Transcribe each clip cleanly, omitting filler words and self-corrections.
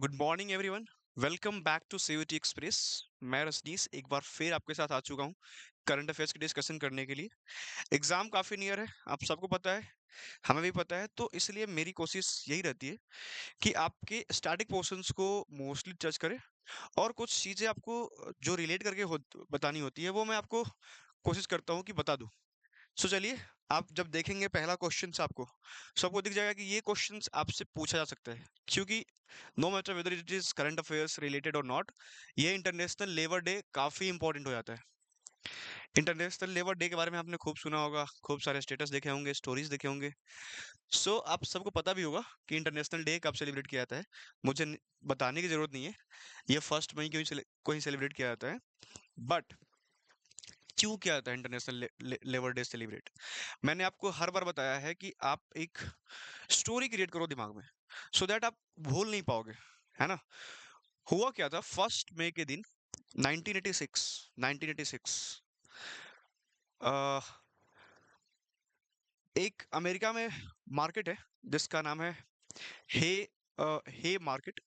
Good morning everyone. Welcome back to CUT express. मैं रजनीश एक बार फिर आपके साथ आ चुका हूँ करंट अफेयर्स की डिस्कशन करने के लिए। एग्जाम काफ़ी नियर है, आप सबको पता है, हमें भी पता है, तो इसलिए मेरी कोशिश यही रहती है कि आपके स्टैटिक पोर्शंस को मोस्टली टच करें और कुछ चीज़ें आपको जो रिलेट करके बतानी होती है वो मैं आपको कोशिश करता हूँ कि बता दूँ। सो चलिए, आप जब देखेंगे पहला क्वेश्चन आपको, सबको दिख जाएगा कि ये क्वेश्चन आपसे पूछा जा सकता है, क्योंकि no matter whether it is current affairs related और नॉट, ये इंटरनेशनल लेबर डे काफी इंपॉर्टेंट हो जाता है। इंटरनेशनल लेबर डे के बारे में आपने खूब सुना होगा, खूब सारे स्टेटस देखे होंगे, स्टोरीज देखे होंगे। सो आप सबको पता भी होगा कि इंटरनेशनल डे कब सेलिब्रेट किया जाता है। मुझे बताने की जरूरत नहीं है ये 1 मई को ही सेलिब्रेट किया जाता है। बट क्यों किया जाता है इंटरनेशनल लेबर डे सेलिब्रेट, मैंने आपको हर बार बताया है कि आप एक स्टोरी क्रिएट करो दिमाग में, सो दैट आप भूल नहीं पाओगे, है ना। हुआ क्या था 1 मई के दिन 1986। 1986 एक अमेरिका में मार्केट है जिसका नाम है हे हे मार्केट,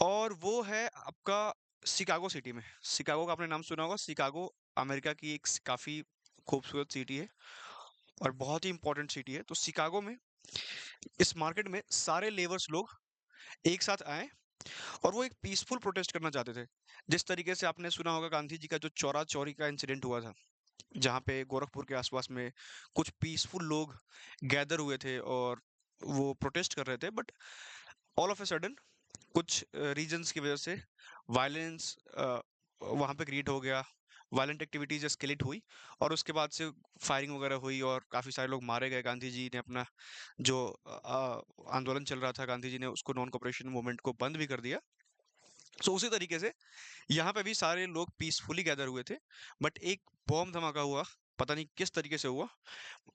और वो है आपका शिकागो सिटी में। शिकागो का आपने नाम सुना होगा। शिकागो अमेरिका की एक काफी खूबसूरत सिटी है और बहुत ही इंपॉर्टेंट सिटी है। तो शिकागो में इस मार्केट में सारे लेबर्स लोग एक साथ आए और वो एक पीसफुल प्रोटेस्ट करना चाहते थे। जिस तरीके से आपने सुना होगा गांधी जी का जो चौरा चौरी का इंसिडेंट हुआ था, जहाँ पे गोरखपुर के आसपास में कुछ पीसफुल लोग गैदर हुए थे और वो प्रोटेस्ट कर रहे थे, but all of a sudden कुछ रीजंस की वजह से वायलेंस वहाँ पे क्रिएट हो गया। वायलेंट एक्टिविटीज एस्केलेट हुई और उसके बाद से फायरिंग वगैरह हुई और काफी सारे लोग मारे गए। गांधी जी ने अपना जो आंदोलन चल रहा था, गांधी जी ने उसको नॉन कॉपरेशन मूवमेंट को बंद भी कर दिया। सो उसी तरीके से यहाँ पे भी सारे लोग पीसफुली गैदर हुए थे, बट एक बॉम्ब धमाका हुआ, पता नहीं किस तरीके से हुआ।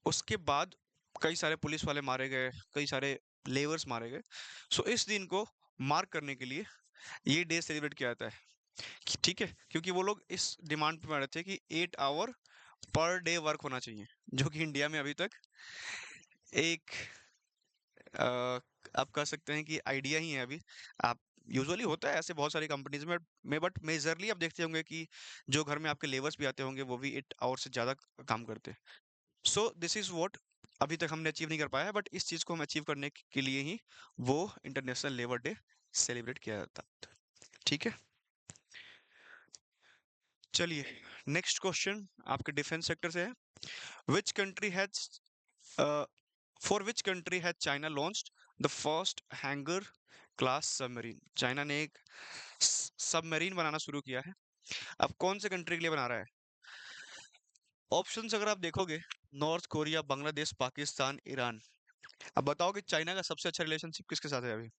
उसके बाद कई सारे पुलिस वाले मारे गए, कई सारे लेबर्स मारे गए। सो इस दिन को मार्क करने के लिए ये डे सेलिब्रेट किया जाता है ठीक है, क्योंकि वो लोग इस डिमांड पे अड़े थे कि 8 आवर पर डे वर्क होना चाहिए, जो कि इंडिया में अभी तक एक अ, आप कह सकते हैं कि आइडिया ही है अभी। आप यूजुअली होता है ऐसे बहुत सारी कंपनीज में बट मेजरली आप देखते होंगे कि जो घर में आपके लेबर्स भी आते होंगे वो भी 8 आवर से ज़्यादा काम करते हैं। सो दिस इज वॉट अभी तक हमने अचीव नहीं कर पाया है, बट इस चीज़ को हम अचीव करने के लिए ही वो इंटरनेशनल लेबर डे सेलिब्रेट किया जाता है। ठीक है, चलिए नेक्स्ट क्वेश्चन आपके डिफेंस सेक्टर से है। Which country has for which country has China launched the first hanger class submarine. China ने एक सबमरीन बनाना शुरू किया है। अब कौन से कंट्री के लिए बना रहा है? ऑप्शंस अगर आप देखोगे, north Korea, Bangladesh, Pakistan, Iran. अब बताओ कि चाइना का सबसे अच्छा रिलेशनशिप किसके साथ है अभी?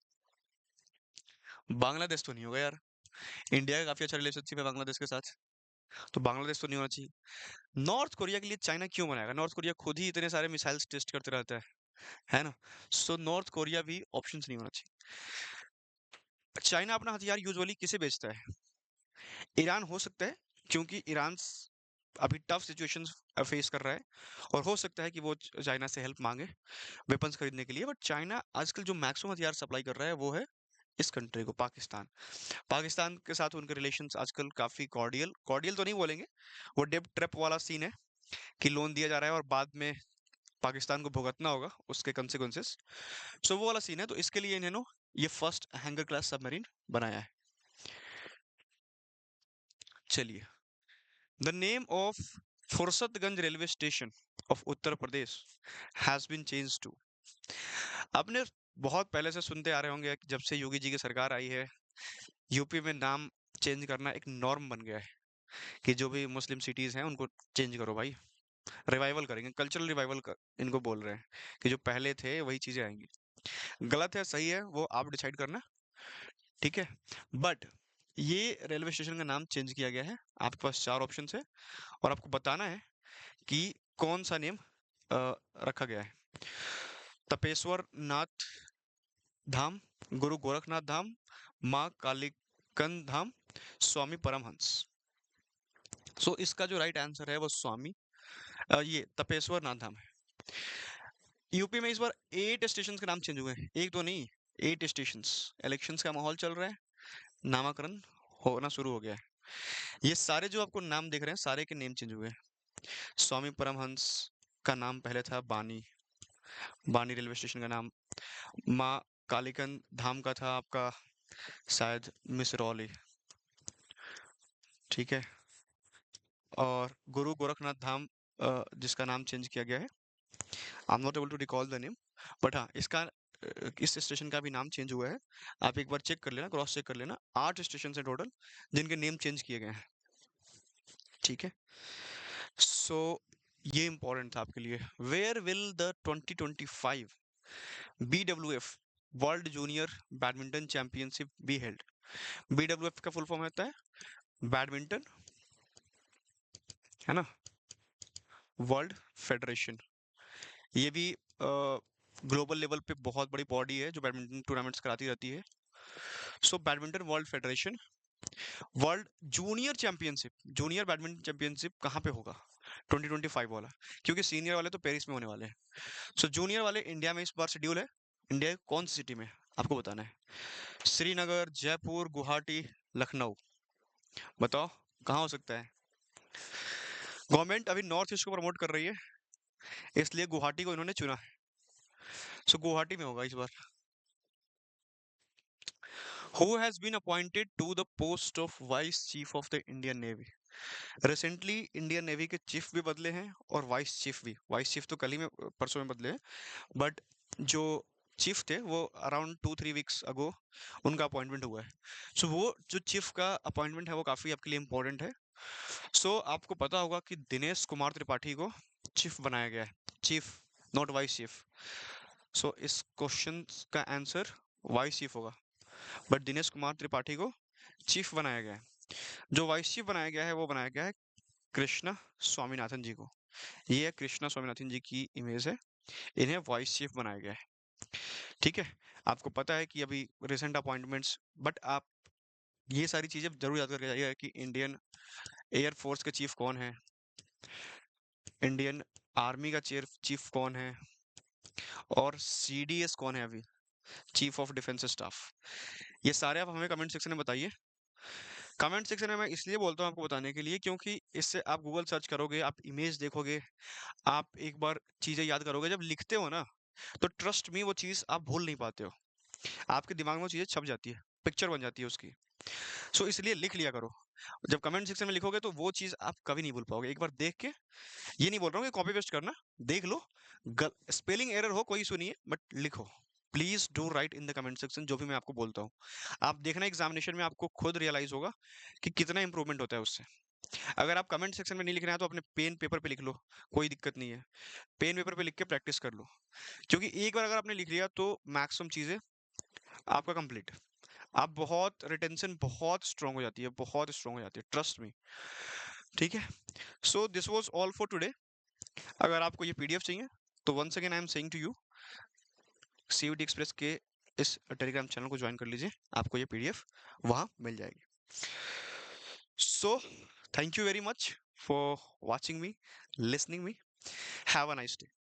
बांग्लादेश तो नहीं होगा यार। इंडिया का काफी अच्छा रिलेशनशिप है बांग्लादेश के साथ, तो बांग्लादेश तो नहीं होना चाहिए। नॉर्थ कोरिया के लिए चाइना क्यों बनाएगा? नॉर्थ कोरिया खुद ही इतने सारे मिसाइल्स टेस्ट करते रहता है ना। सो नॉर्थ कोरिया भी ऑप्शन नहीं होना चाहिए। चाइना अपना हथियार यूजुअली किसे बेचता है? ईरान हो सकता है, क्योंकि ईरान अभी टफ सिचुएशंस फेस कर रहा है और हो सकता है कि वो चाइना से हेल्प मांगे वेपन्स खरीदने के लिए। बट चाइना आजकल जो मैक्सिमम हथियार सप्लाई कर रहा है वो है इस कंट्री को, पाकिस्तान। पाकिस्तान के साथ उनके रिलेशंस आजकल काफी कॉर्डियल कॉर्डियल तो नहीं बोलेंगे, वो डेप ट्रैप वाला सीन है कि लोन दिया जा रहा है और बाद में पाकिस्तान को भुगतना होगा उसके कंसिक्वेंसेस। सो वो वाला सीन है, तो इसके लिए इन्होंने ये फर्स्ट हैंगर क्लास सबमरीन बनाया है। चलिए, the name of Fursatganj railway station of Uttar Pradesh has been change to. आपने बहुत पहले से सुनते आ रहे होंगे कि जब से योगी जी की सरकार आई है, यूपी में नाम चेंज करना एक नॉर्म बन गया है कि जो भी मुस्लिम सिटीज हैं उनको चेंज करो भाई। रिवाइवल करेंगे, कल्चरल रिवाइवल कर, इनको बोल रहे हैं कि जो पहले थे वही चीजें आएंगी। गलत है सही है वो आप डिसाइड करना, ठीक है। बट ये रेलवे स्टेशन का नाम चेंज किया गया है। आपके पास 4 ऑप्शन है और आपको बताना है कि कौन सा नेम रखा गया है। तपेश्वर नाथ धाम, गुरु गोरखनाथ धाम, माँ कालीकंद धाम, स्वामी परमहंस। सो इसका जो राइट आंसर है वो स्वामी ये तपेश्वर नाथ धाम है। यूपी में इस बार 8 स्टेशन के नाम चेंज हुए हैं, एक तो नहीं, 8 स्टेशंस, इलेक्शंस का माहौल चल रहा है, नामाकरण होना शुरू हो गया है। ये सारे जो आपको नाम दिख रहे हैं, सारे के नेम चेंज हुए हैं। स्वामी परमहंस का नाम पहले था बानी, बानी रेलवे स्टेशन का नाम। माँ कालीकंद धाम का था आपका शायद मिसरौली, ठीक है। और गुरु गोरखनाथ धाम जिसका नाम चेंज किया गया है, I am not able to recall the name, but हाँ इसका इस स्टेशन का भी नाम चेंज हुआ है। आप एक बार चेक कर लेना, क्रॉस चेक कर लेना। 8 स्टेशन है टोटल जिनके नेम चेंज किए गए हैं, ठीक है। सो ये इंपॉर्टेंट था आपके लिए। Where will the 2025 BWF world junior badminton championship be held? BWF का फुल फॉर्म होता है बैडमिंटन, है ना, वर्ल्ड फेडरेशन। ये भी ग्लोबल लेवल पे बहुत बड़ी बॉडी है जो बैडमिंटन टूर्नामेंट्स कराती रहती है। So badminton world federation world junior championship, junior badminton championship कहाँ पे होगा? 2025 वाला, क्योंकि सीनियर वाले तो पेरिस में होने वाले हैं। सो जूनियर वाले इंडिया में इस बार शेड्यूल है। इंडिया की कौन सी सिटी में, आपको बताना है। श्रीनगर, जयपुर, गुवाहाटी, लखनऊ, बताओ कहाँ हो सकता है? गवर्नमेंट अभी नॉर्थ ईस्ट को प्रमोट कर रही है, इसलिए गुवाहाटी को इन्होंने चुना है। सो गुवाहाटी में होगा इस बार। Who has been appointed to the post of vice chief of the Indian navy? Recently Indian navy के चीफ भी बदले हैं और वाइस चीफ भी। वाइस चीफ तो कल ही में परसों में बदले हैं, बट जो चीफ थे वो अराउंड 2-3 वीक्स अगो उनका अपॉइंटमेंट हुआ है। सो वो जो चीफ का अपॉइंटमेंट है वो काफ़ी आपके लिए इंपॉर्टेंट है। सो आपको पता होगा कि दिनेश कुमार त्रिपाठी को चीफ बनाया गया है, चीफ, नॉट वाइस चीफ। सो इस क्वेश्चन का आंसर वाइस चीफ होगा, बट दिनेश कुमार त्रिपाठी को चीफ बनाया गया है। जो वाइस चीफ बनाया गया है वो बनाया गया है कृष्णा स्वामीनाथन जी को। ये है कृष्णा स्वामीनाथन जी की इमेज है, इन्हें वाइस चीफ बनाया गया है, ठीक है। आपको पता है कि अभी रिसेंट अपॉइंटमेंट्स, बट आप ये सारी चीजें जरूर याद करके जाइए कि इंडियन एयर फोर्स के चीफ कौन है, इंडियन आर्मी का चीफ कौन है, और CDS कौन है अभी, चीफ ऑफ डिफेंस स्टाफ। ये सारे आप हमें कमेंट सेक्शन में बताइए। कमेंट सेक्शन में मैं इसलिए बोलता हूँ आपको बताने के लिए, क्योंकि इससे आप गूगल सर्च करोगे, आप इमेज देखोगे, आप एक बार चीजें याद करोगे, जब लिखते हो ना तो ट्रस्ट मी वो चीज आप भूल नहीं पाते हो, आपके दिमाग में वो चीजें छप जाती है, पिक्चर बन जाती है उसकी। सो इसलिए लिख लिया करो। जब कमेंट सेक्शन में लिखोगे तो वो चीज आप कभी नहीं भूल पाओगे। एक बार देख के, ये नहीं बोल रहा हूँ कि कॉपी पेस्ट करना, देख लो, स्पेलिंग एरर हो कोई सुनिए, बट लिखो। Please do right in the comment section जो भी मैं आपको बोलता हूँ। आप देखना एग्जामिनेशन में आपको खुद रियलाइज होगा कि कितना इंप्रूवमेंट होता है उससे। अगर आप कमेंट सेक्शन में नहीं लिख रहे हैं तो अपने पेन पेपर पे लिख लो, कोई दिक्कत नहीं है। पेन पेपर पे लिख के प्रैक्टिस कर लो, क्योंकि एक बार अगर आपने लिख लिया तो मैक्सिमम चीजें आपका कंप्लीट। आप बहुत रिटेंशन बहुत स्ट्रांग हो जाती है, बहुत स्ट्रांग हो जाती है, ट्रस्ट मी, ठीक है। So this was all for today. अगर आपको ये PDF चाहिए तो once again I am saying to you, CVT express के इस टेलीग्राम चैनल को ज्वाइन कर लीजिए, आपको ये PDF वहां मिल जाएगी। So thank you very much for watching me, listening me, have a nice day.